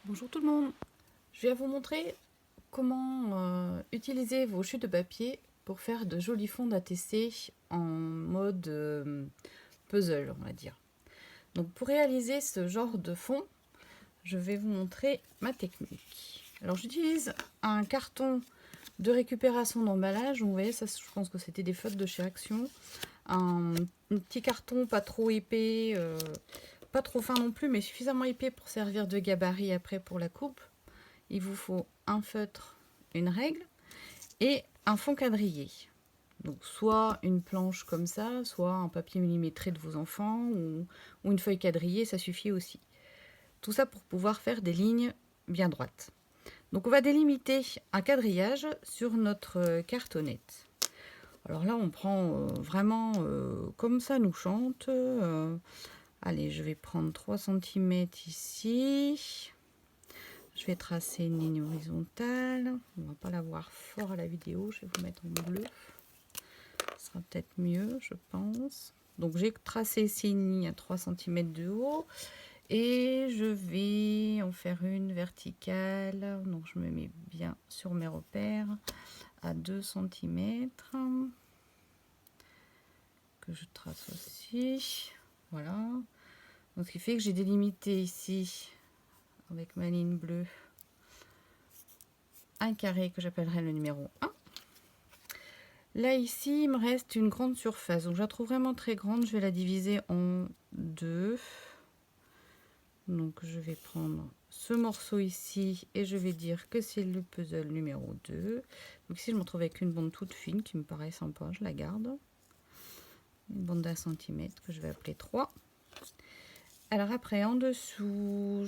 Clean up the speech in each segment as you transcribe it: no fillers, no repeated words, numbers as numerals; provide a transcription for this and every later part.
Bonjour tout le monde, je vais vous montrer comment utiliser vos chutes de papier pour faire de jolis fonds d'ATC en mode puzzle, on va dire. Donc pour réaliser ce genre de fond, je vais vous montrer ma technique. Alors j'utilise un carton de récupération d'emballage, vous voyez ça, je pense que c'était des fautes de chez Action. Un petit carton pas trop épais, pas trop fin non plus, mais suffisamment épais pour servir de gabarit après pour la coupe. Il vous faut un feutre, une règle et un fond quadrillé. Donc soit une planche comme ça, soit un papier millimétré de vos enfants ou une feuille quadrillée, ça suffit aussi. Tout ça pour pouvoir faire des lignes bien droites. Donc on va délimiter un quadrillage sur notre cartonnette. Alors là on prend vraiment comme ça nous chante. Allez, je vais prendre 3 cm ici. Je vais tracer une ligne horizontale. On ne va pas la voir fort à la vidéo. Je vais vous mettre en bleu. Ce sera peut-être mieux, je pense. Donc j'ai tracé ici une ligne à 3 cm de haut. Et je vais en faire une verticale. Donc je me mets bien sur mes repères à 2 cm. Que je trace aussi. Voilà. Donc ce qui fait que j'ai délimité ici avec ma ligne bleue un carré que j'appellerai le numéro 1. Là ici il me reste une grande surface, donc je la trouve vraiment très grande, je vais la diviser en deux. Donc je vais prendre ce morceau ici et je vais dire que c'est le puzzle numéro 2. Donc ici je me retrouve avec une bande toute fine qui me paraît sympa, je la garde. Une bande d'un centimètre que je vais appeler 3. Alors après en dessous,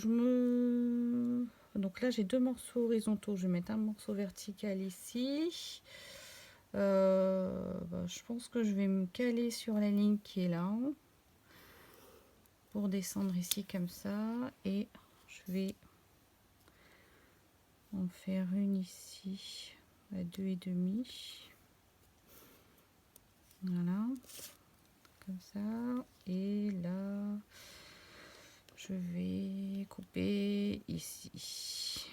donc là j'ai deux morceaux horizontaux, je vais mettre un morceau vertical ici. Je pense que je vais me caler sur la ligne qui est là pour descendre ici comme ça et je vais en faire une ici à 2,5. Voilà, comme ça. Et là, je vais couper ici.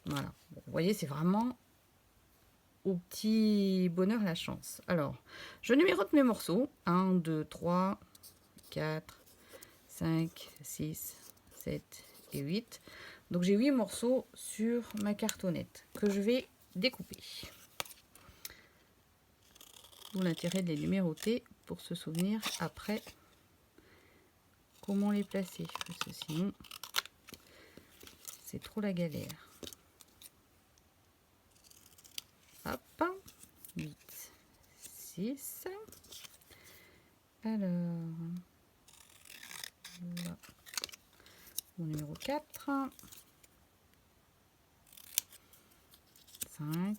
Voilà, bon, vous voyez, c'est vraiment au petit bonheur la chance. Alors, je numérote mes morceaux. 1, 2, 3, 4, 5, 6, 7 et 8. Donc j'ai 8 morceaux sur ma cartonnette que je vais découper. D'où l'intérêt de les numéroter pour se souvenir après comment les placer. Parce que sinon, c'est trop la galère. Hop, 8, 6. Alors, là, mon numéro 4, 5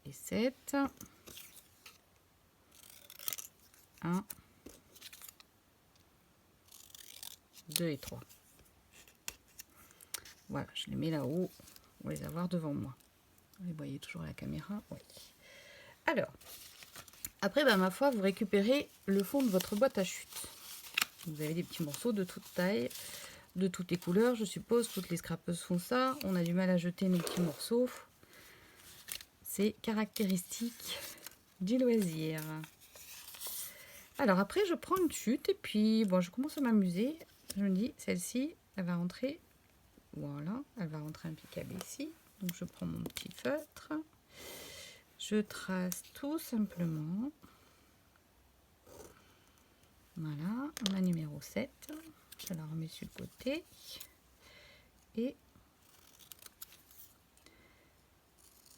et 7. 1, 2 et 3. Voilà, je les mets là-haut pour les avoir devant moi. Vous les voyez toujours à la caméra, oui. Alors, après, ma foi, vous récupérez le fond de votre boîte à chute. Vous avez des petits morceaux de toute taille, de toutes les couleurs, je suppose. Toutes les scrapeuses font ça. On a du mal à jeter nos petits morceaux. C'est caractéristique du loisir. Alors après, je prends une chute et puis, bon, je commence à m'amuser. Je me dis, celle-ci, elle va rentrer. Voilà, elle va rentrer impeccable ici. Donc je prends mon petit feutre. Je trace tout simplement. Voilà, ma numéro 7. Je la remets sur le côté. Et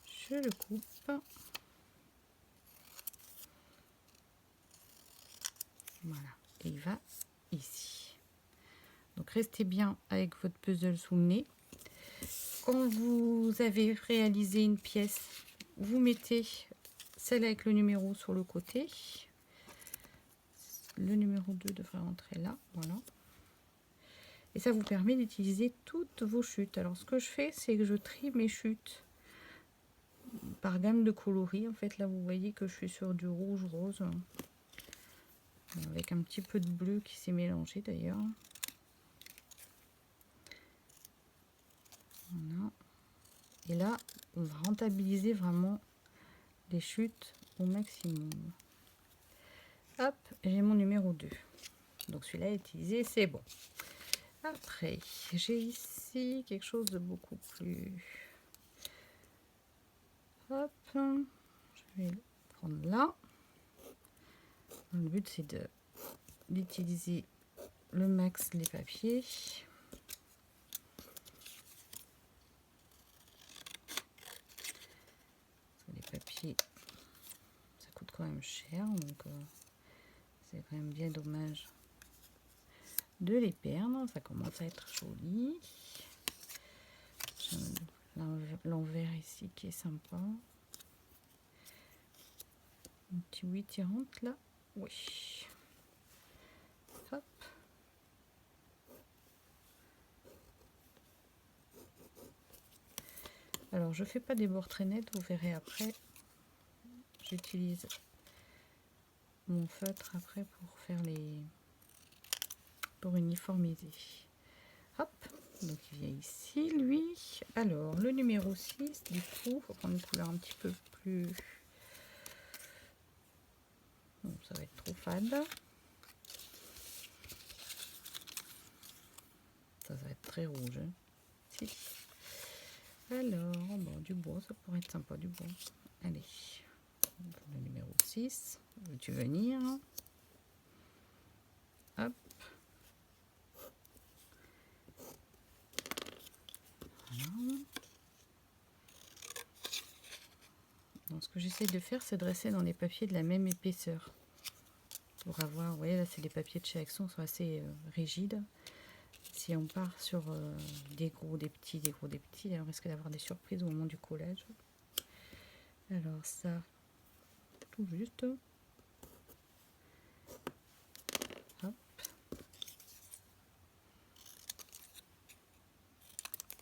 je le coupe. Voilà, et il va ici. Donc restez bien avec votre puzzle sous le nez. Quand vous avez réalisé une pièce, vous mettez celle avec le numéro sur le côté. Le numéro 2 devrait rentrer là, voilà. Et ça vous permet d'utiliser toutes vos chutes. Alors ce que je fais, c'est que je trie mes chutes par gamme de coloris. En fait, là, vous voyez que je suis sur du rouge, rose. avec un petit peu de bleu qui s'est mélangé d'ailleurs. Voilà. Et là, on va rentabiliser vraiment les chutes au maximum. Hop, j'ai mon numéro 2. Donc celui-là est utilisé, c'est bon. Après, j'ai ici quelque chose de beaucoup plus... Hop, je vais le prendre là. Le but, c'est d'utiliser le max les papiers. Les papiers, ça coûte quand même cher, donc c'est quand même bien dommage de les perdre. Ça commence à être joli. J'ai l'envers ici qui est sympa. Un petit 8,40 là. Oui. Hop. Alors je fais pas des bords très nets, vous verrez après. J'utilise mon feutre après pour faire les... pour uniformiser. Hop. Donc il vient ici, lui. Alors, le numéro 6, du coup, il faut prendre une couleur un petit peu plus... Bon, ça va être trop fade. Ça va être très rouge. Hein. Si. Alors, bon, du bois, ça pourrait être sympa, du bois. Allez, le numéro 6. Veux-tu venir? Hop. Voilà. Donc, ce que j'essaie de faire, c'est de dresser dans les papiers de la même épaisseur. Pour avoir, vous voyez, là, c'est les papiers de chez Action, sont assez rigides. Si on part sur des gros, des petits, des gros, des petits, on risque d'avoir des surprises au moment du collage. Alors ça, tout juste. Hop.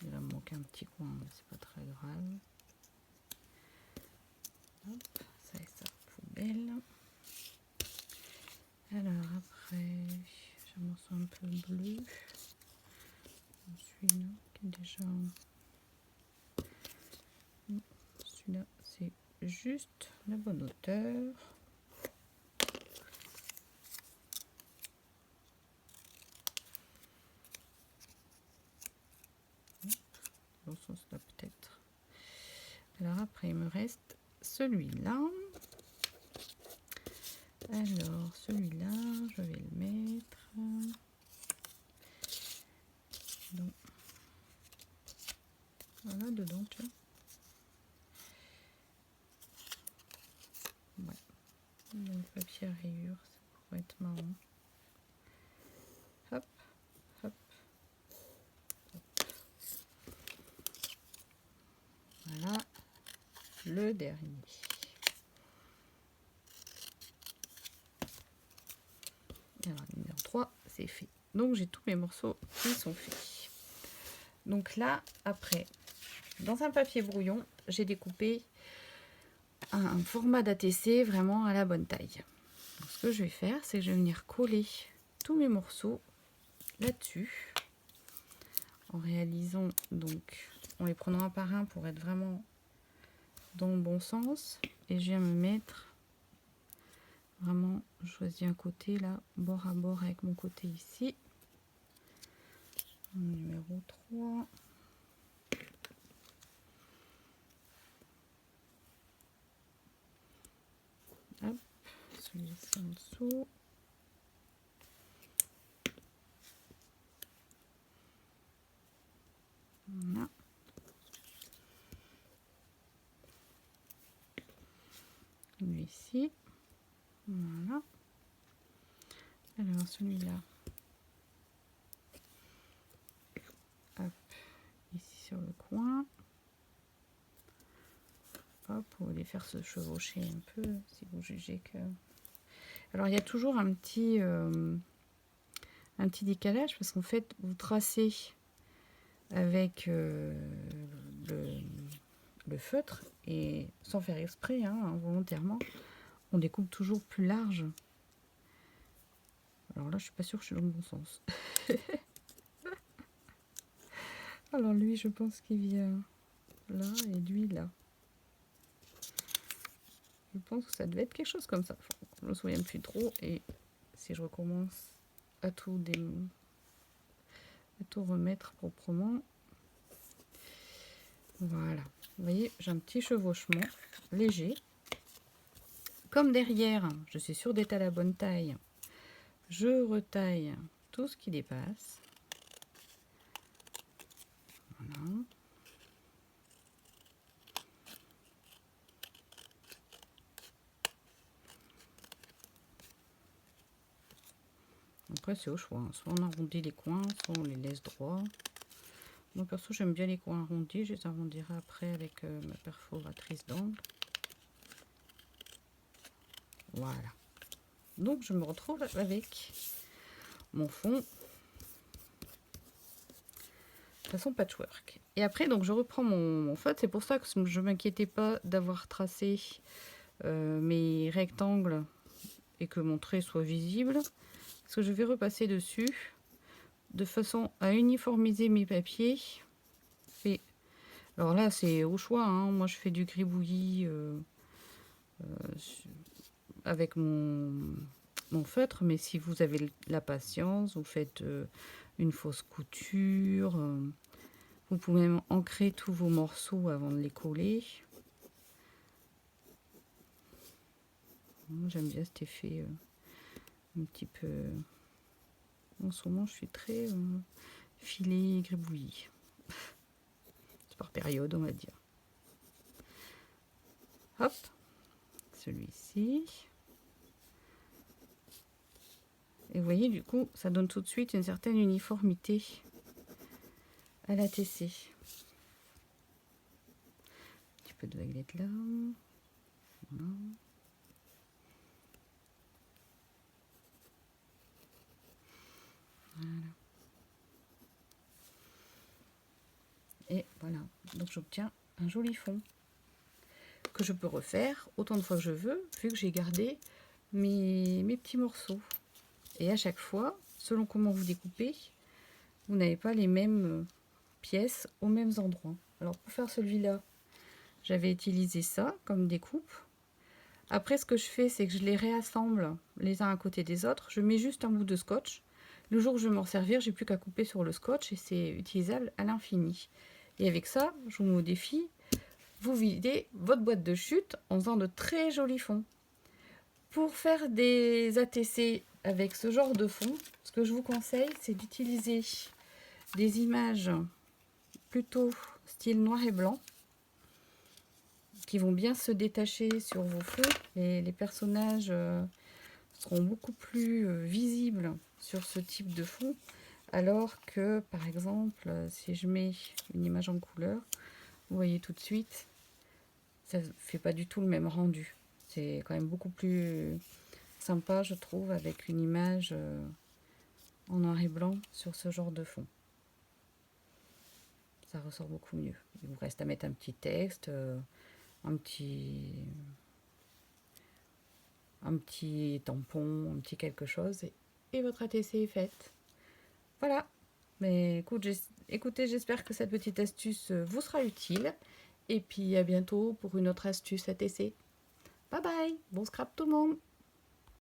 Il va me manquer un petit coin, mais c'est pas très grave. Hop, ça et ça, poubelle. Alors après, j'ai un morceau un peu bleu. Celui-là qui est déjà... Celui-là, c'est juste la bonne hauteur. Dans ce sens-là peut-être. Alors après, il me reste celui-là. Alors celui-là, je vais le mettre. Donc, voilà, dedans, tu vois. Ouais. Donc, le papier à rayures, ça pourrait être marrant. Hop, hop, hop. Voilà, le dernier. Alors, numéro 3, c'est fait. Donc, j'ai tous mes morceaux qui sont faits. Donc là, après, dans un papier brouillon, j'ai découpé un format d'ATC vraiment à la bonne taille. Donc, ce que je vais faire, c'est que je vais venir coller tous mes morceaux là-dessus en réalisant, donc en les prenant un par un pour être vraiment dans le bon sens. Et je viens me mettre vraiment, je choisis un côté là, bord à bord avec mon côté ici. Numéro 3. Hop, celui-ci en dessous. Voilà. Lui ici. Voilà. Alors celui-là. Hop, ici sur le coin. Hop, vous voulez faire se chevaucher un peu si vous jugez que... Alors il y a toujours un petit décalage parce qu'en fait vous tracez avec le feutre et sans faire exprès, hein, volontairement, on découpe toujours plus large Alors là, je suis pas sûre que je suis dans le bon sens. Alors lui, je pense qu'il vient là et lui là. Je pense que ça devait être quelque chose comme ça. Enfin, je me souviens plus trop. Et si je recommence à tout remettre proprement. Voilà. Vous voyez, j'ai un petit chevauchement léger. Comme derrière, je suis sûre d'être à la bonne taille, je retaille tout ce qui dépasse. Voilà. Après, c'est au choix. Soit on arrondit les coins, soit on les laisse droits. Moi, perso, j'aime bien les coins arrondis. Je les arrondirai après avec ma perforatrice d'angle. Voilà. Donc, je me retrouve avec mon fond façon patchwork. Et après, donc, je reprends mon feutre. C'est pour ça que je ne m'inquiétais pas d'avoir tracé mes rectangles et que mon trait soit visible. Parce que je vais repasser dessus de façon à uniformiser mes papiers. Et alors là, c'est au choix. Hein. Moi, je fais du gribouillis avec mon feutre. Mais si vous avez la patience, vous faites une fausse couture. Vous pouvez même ancrer tous vos morceaux avant de les coller. J'aime bien cet effet un petit peu... En ce moment, je suis très filet gribouillis. C'est par période, on va dire. Hop, celui-ci. Et vous voyez, du coup, ça donne tout de suite une certaine uniformité à la TC. Un petit peu de vaguelette là. Voilà. Voilà. Et voilà, donc j'obtiens un joli fond que je peux refaire autant de fois que je veux, vu que j'ai gardé mes petits morceaux. Et à chaque fois, selon comment vous découpez, vous n'avez pas les mêmes pièces aux mêmes endroits. Alors pour faire celui-là, j'avais utilisé ça comme découpe. Après, ce que je fais, c'est que je les réassemble les uns à côté des autres. Je mets juste un bout de scotch. Le jour où je vais m'en servir, j'ai plus qu'à couper sur le scotch et c'est utilisable à l'infini. Et avec ça, je vous mets au défi, vous videz votre boîte de chute en faisant de très jolis fonds. Pour faire des ATC avec ce genre de fond, ce que je vous conseille, c'est d'utiliser des images plutôt style noir et blanc qui vont bien se détacher sur vos fonds et les personnages seront beaucoup plus visibles sur ce type de fond, alors que par exemple si je mets une image en couleur, vous voyez tout de suite ça ne fait pas du tout le même rendu. C'est quand même beaucoup plus sympa, je trouve, avec une image en noir et blanc sur ce genre de fond. Ça ressort beaucoup mieux. Il vous reste à mettre un petit texte, un petit tampon, un petit quelque chose, et votre ATC est faite. Voilà. Mais écoutez, j'espère que cette petite astuce vous sera utile. Et puis à bientôt pour une autre astuce ATC. Bye bye, bon scrap tout le monde.